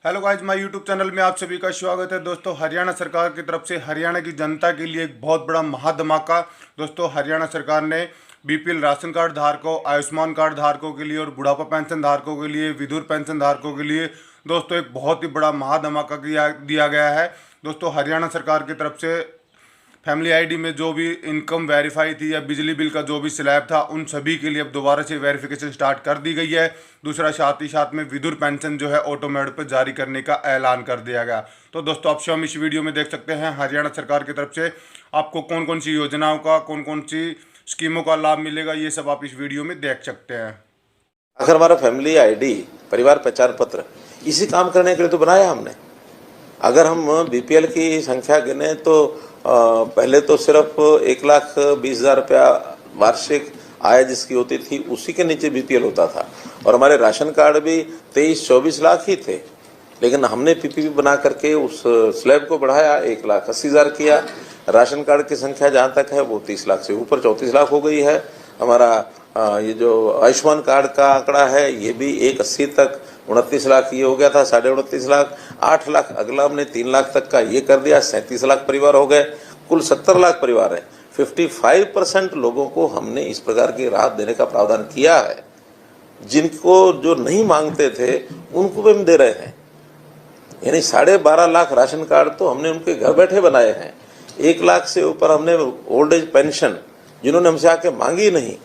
Hello guys, my YouTube channel में आप सभी का स्वागत है। दोस्तों, हरियाणा सरकार की तरफ से हरियाणा की जनता के लिए एक बहुत बड़ा महाधमाका। दोस्तों, हरियाणा सरकार ने बीपीएल राशन कार्ड धारकों, आयुष्मान कार्ड धारकों के लिए और बुढ़ापा पेंशन धारकों के लिए, विधुर पेंशन धारकों के लिए दोस्तों एक बहुत ही बड़ा महाधमाका दिया गया है। दोस्तों, हरियाणा सरकार की तरफ से फैमिली आईडी में जो भी इनकम वेरीफाई थी या बिजली बिल का जो भी स्लैब था, उन सभी के लिए अब दोबारा से वेरिफिकेशन स्टार्ट कर दी गई है। दूसरा, साथ ही साथ में विधुर पेंशन जो है ऑटोमेटिक पर जारी करने का ऐलान कर दिया गया। तो दोस्तों, अब से हम इस वीडियो में देख सकते हैं हरियाणा सरकार की तरफ से आपको कौन कौन सी योजनाओं का, कौन कौन सी स्कीमों का लाभ मिलेगा, ये सब आप इस वीडियो में देख सकते हैं। आखिर हमारा फैमिली आईडी, परिवार पहचान पत्र, इसी काम करने के लिए तो बनाया हमने। अगर हम बीपीएल की संख्या गिने तो पहले तो सिर्फ 1,20,000 रुपया वार्षिक आय जिसकी होती थी उसी के नीचे बीपीएल होता था, और हमारे राशन कार्ड भी 23-24 लाख ही थे। लेकिन हमने पीपीपी बना करके उस स्लैब को बढ़ाया, 1,80,000 किया। राशन कार्ड की संख्या जहाँ तक है वो 30 लाख से ऊपर 34 लाख हो गई है। हमारा ये जो आयुष्मान कार्ड का आंकड़ा है ये भी 1,80 तक 29 लाख ये हो गया था, 29.5 लाख, 8 लाख अगला हमने 3 लाख तक का ये कर दिया, 37 लाख परिवार हो गए। कुल 70 लाख परिवार है। 55% लोगों को हमने इस प्रकार की राहत देने का प्रावधान किया है। जिनको जो नहीं मांगते थे उनको भी हम दे रहे हैं। यानी 12.5 लाख राशन कार्ड तो हमने उनके घर बैठे बनाए हैं। 1 लाख से ऊपर हमने ओल्ड एज पेंशन जिन्होंने हमसे आके मांगी नहीं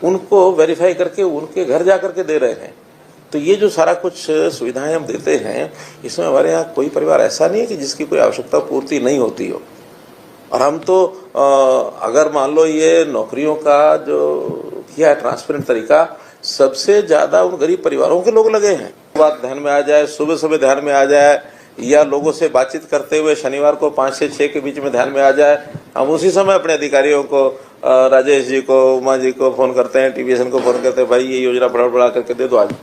उनको वेरीफाई करके उनके घर जा करके दे रहे हैं। तो ये जो सारा कुछ सुविधाएं हम देते हैं, इसमें हमारे यहाँ कोई परिवार ऐसा नहीं है कि जिसकी कोई आवश्यकता पूर्ति नहीं होती हो। और हम तो अगर मान लो ये नौकरियों का जो किया है ट्रांसपेरेंट तरीका, सबसे ज्यादा उन गरीब परिवारों के लोग लगे हैं। बात ध्यान में आ जाए, सुबह सुबह ध्यान में आ जाए, या लोगों से बातचीत करते हुए शनिवार को 5 से 6 के बीच में ध्यान में आ जाए, हम उसी समय अपने अधिकारियों को, राजेश जी को, उमा जी को फोन करते हैं, टीवीएसएन को फोन करते हैं, भाई ये योजना बढ़ा करके दे दो आज।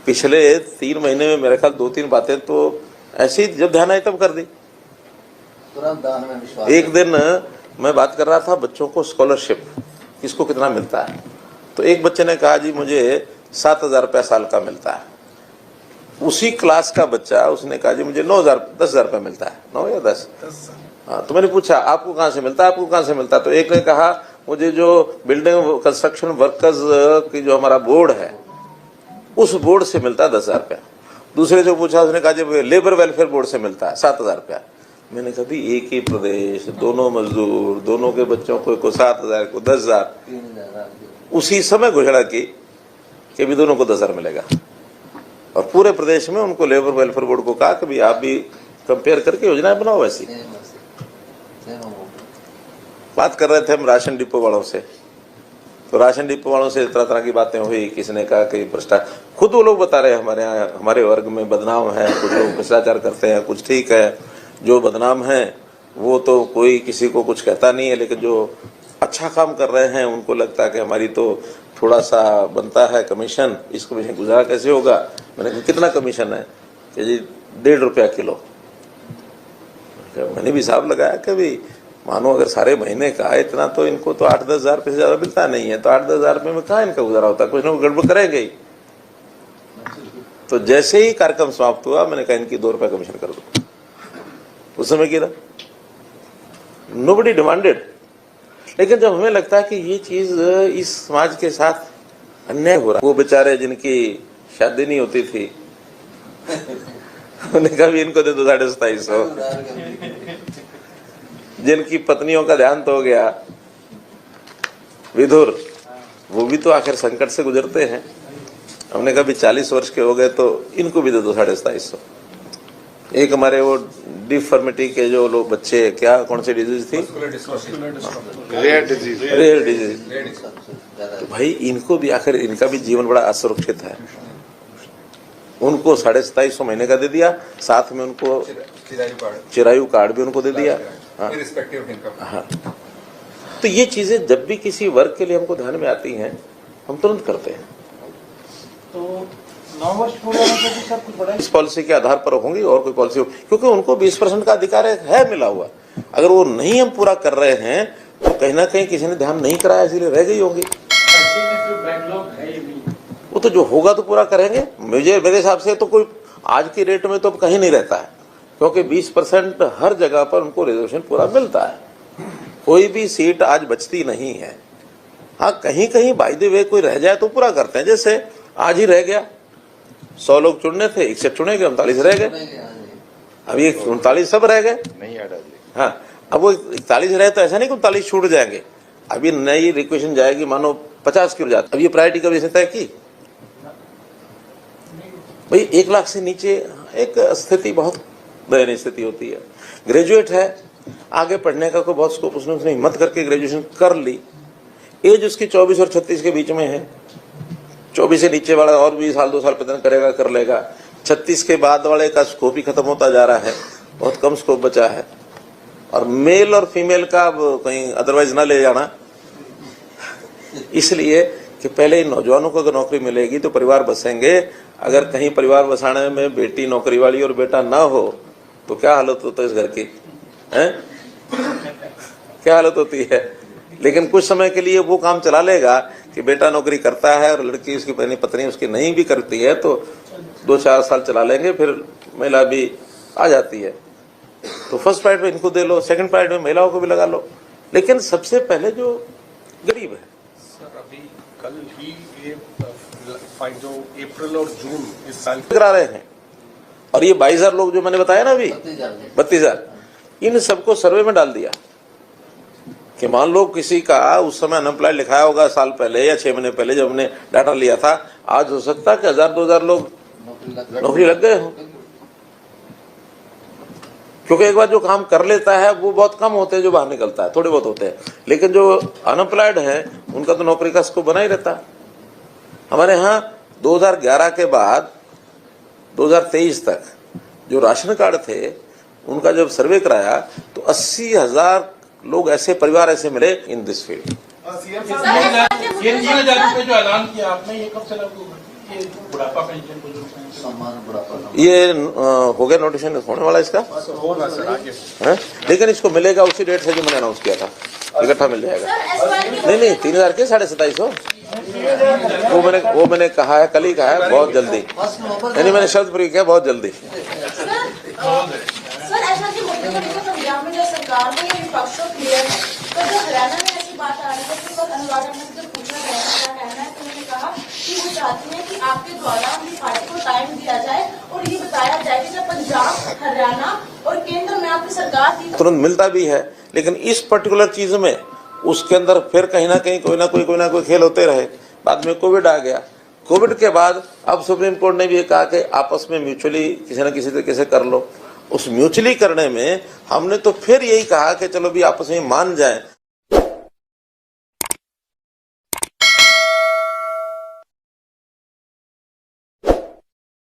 पिछले 3 महीने में मेरे ख्याल 2-3 बातें तो ऐसी ही जब ध्यान आई तब कर दी। एक दिन मैं बात कर रहा था बच्चों को स्कॉलरशिप किसको कितना मिलता है, तो एक बच्चे ने कहा जी मुझे 7,000 रुपया साल का मिलता है। उसी क्लास का बच्चा उसने कहा जी मुझे 10,000 रुपया मिलता है, 9 या 10। हाँ, तो मैंने पूछा आपको कहाँ से मिलता है, आपको कहाँ से मिलता है? तो एक ने कहा मुझे जो बिल्डिंग कंस्ट्रक्शन वर्कर्स की जो हमारा बोर्ड है उस बोर्ड से मिलता है 10,000 रुपया। दूसरे से पूछा, उसने कहा जब लेबर वेलफेयर बोर्ड से मिलता है 7,000 रुपया। मैंने कहा भी एक ही प्रदेश, दोनों मजदूर, दोनों के बच्चों को 7,000 को 10,000, उसी समय घोषणा की कि भी दोनों को 10,000 मिलेगा। और पूरे प्रदेश में उनको लेबर वेलफेयर बोर्ड को कहा कि भी आप भी कंपेयर करके योजनाएं बनाओ। वैसी बात कर रहे थे हम राशन डिपो वालों से, तो राशन डिपो वालों से तरह तरह की बातें हुई। किसी ने कहा कि भ्रष्टाचार, खुद वो लोग बता रहे हैं हमारे यहाँ हमारे वर्ग में बदनाम है, कुछ लोग भ्रष्टाचार करते हैं, कुछ ठीक है। जो बदनाम है वो तो कोई किसी को कुछ कहता नहीं है, लेकिन जो अच्छा काम कर रहे हैं उनको लगता है कि हमारी तो थोड़ा सा बनता है कमीशन, इस कमीशन गुजारा कैसे होगा। मैंने कहा कितना कमीशन है कि जी 1.5 रुपया किलो। मैंने भी हिसाब लगाया कि भी मानो अगर सारे महीने का इतना, तो इनको तो 8-10 हज़ार रुपये से ज्यादा मिलता नहीं है, तो 8-10 हज़ार रुपये में कहाँ इनका गुजारा होता है, कुछ ना कुछ गड़बड़ करेंगे ही। तो जैसे ही कार्यक्रम समाप्त हुआ मैंने कहा इनकी 2 रुपया कमीशन कर दो। उस समय की नोबडी डिमांडेड। लेकिन जब हमें लगता है कि ये चीज इस समाज के साथ अन्याय हो रहा है, वो बेचारे जिनकी शादी नहीं होती थी उन्हें कभी इनको दे दो 2,2700। जिनकी पत्नियों का देहांत हो गया, विधुर, वो भी तो आखिर संकट से गुजरते हैं। हमने कहा भी 40 वर्ष के हो गए तो इनको भी दे दो 2,2700। एक हमारे वो डिफॉर्मिटी के जो लोग बच्चे, क्या कौन सी डिजीज थी, रेयर डिजीज, तो भाई इनको भी आखिर इनका भी जीवन बड़ा असुरक्षित है। उनको 2,2700 महीने का दे दिया, साथ में उनको चिरायु कार्ड भी उनको दे दिया। हाँ, तो ये चीजें जब भी किसी वर्ग के लिए हमको ध्यान में आती हैं हम तुरंत करते हैं। तो 9 वर्ष पूरे होने पर भी सब कुछ बढ़ा इस पॉलिसी के आधार पर होंगी और कोई पॉलिसी हो, क्योंकि उनको 20% का अधिकार है मिला हुआ। अगर वो नहीं हम पूरा कर रहे हैं तो कहीं ना कहीं किसी ने ध्यान नहीं कराया, इसीलिए रह गई होंगी। बैकलॉग है ही नहीं। वो तो जो होगा तो पूरा करेंगे। मेरे हिसाब से तो कोई आज की रेट में तो कहीं नहीं रहता है, क्योंकि 20% हर जगह पर उनको रिजर्वेशन पूरा मिलता है, कोई भी सीट आज बचती नहीं है। हाँ, कहीं कहीं बाय द वे कोई रह जाए तो पूरा करते हैं, जैसे आज ही रह गया, 100 लोग चुनने थे, 61 चुने गए, 39 रह गए, अब ये 39 सब रह गए। हाँ, अब वो 41 रहे तो ऐसा नहीं कि 39 छूट जाएंगे, अभी नई रिक्वेशन जाएगी, मानो 50 की हो जाती, अब ये प्रायोरिटी कब जैसे तय की भाई, 1 लाख से नीचे एक स्थिति बहुत दयनीय स्थिति होती है। ग्रेजुएट है, आगे पढ़ने का कोई बहुत स्कोप, उसने हिम्मत करके ग्रेजुएशन कर ली, एज उसकी 24 और 36 के बीच में है, 24 से नीचे वाला और भी साल 2 साल पता करेगा, कर लेगा, 36 के बाद वाले का स्कोप ही खत्म होता जा रहा है, बहुत कम स्कोप बचा है। और मेल और फीमेल का कहीं अदरवाइज ना ले जाना, इसलिए कि पहले इन नौजवानों को अगर नौकरी मिलेगी तो परिवार बसेंगे। अगर कहीं परिवार बसाने में बेटी नौकरी वाली और बेटा ना हो तो क्या हालत होता है इस घर की, हैं? क्या हालत होती है। लेकिन कुछ समय के लिए वो काम चला लेगा कि बेटा नौकरी करता है और लड़की उसकी पत्नी उसकी नहीं भी करती है, तो 2-4 साल चला लेंगे, फिर महिला भी आ जाती है। तो फर्स्ट प्राइवेट में इनको दे लो, सेकंड प्राइवेट में महिलाओं को भी लगा लो, लेकिन सबसे पहले जो गरीब है। सर, अभी कल ही ये जो अप्रैल और जून इस साल करा रहे हैं, और ये 22,000 लोग जो मैंने बताया ना अभी, 32,000, इन सबको सर्वे में डाल दिया कि मान लो किसी का उस समय अनएम्प्लॉयड लिखाया होगा साल पहले या 6 महीने पहले जब हमने डाटा लिया था, आज हो सकता है कि 1,000-2,000 लोग नौकरी लग गए हों, क्योंकि एक बार जो काम कर लेता है वो बहुत कम होते हैं, जो बाहर निकलता है थोड़े बहुत होते हैं, लेकिन जो अनएम्प्लॉयड है उनका तो नौकरी का स्कोप बना ही रहता है। हमारे यहाँ 2011 के बाद 2023 तक जो राशन कार्ड थे उनका जब सर्वे कराया तो 80,000 लोग ऐसे परिवार ऐसे मिले इन दिस फील्ड। ये 3,000 रुपए जो ऐलान किया आपने, ये कब से लागू हुआ? ये बुढ़ापा पेंशन, बुजुर्ग पेंशन, ये हो गया नोटिफिकेशन होने वाला इसका, होगा सर आगे है? लेकिन इसको मिलेगा उसी डेट से जो मैंने अनाउंस किया था, इकट्ठा मिल जाएगा। नहीं 3,000 के 2750 वो मैंने कहा है, कल ही कहा है, बहुत जल्दी, यानी मैंने शब्द प्रयोग किया बहुत जल्दी। सर, ऐसा कि मुख्यमंत्री को पंजाब में जो सरकार में ये विपक्ष को क्लियर है, तो जो हरियाणा में ऐसी बात आ रही है कि कल अनुराग ठाकुर से पूछा गया क्या कहना है, तो उन्होंने कहा कि वो चाहती हैं कि आपके द्वारा उनकी पार्टी को टाइम दिया जाए और ये बताया जाए कि जब पंजाब, हरियाणा और केंद्र में आपकी सरकार थी तुरंत मिलता भी है, लेकिन इस पर्टिकुलर चीज में उसके अंदर फिर कहीं ना कहीं कोई ना कोई खेल होते रहे। बाद में कोविड आ गया, कोविड के बाद अब सुप्रीम कोर्ट ने भी ये कहा कि आपस में म्यूचुअली किसी न किसी तरीके से कर लो। उस म्यूचुअली करने में हमने तो फिर यही कहा कि चलो भी आपस में मान जाए।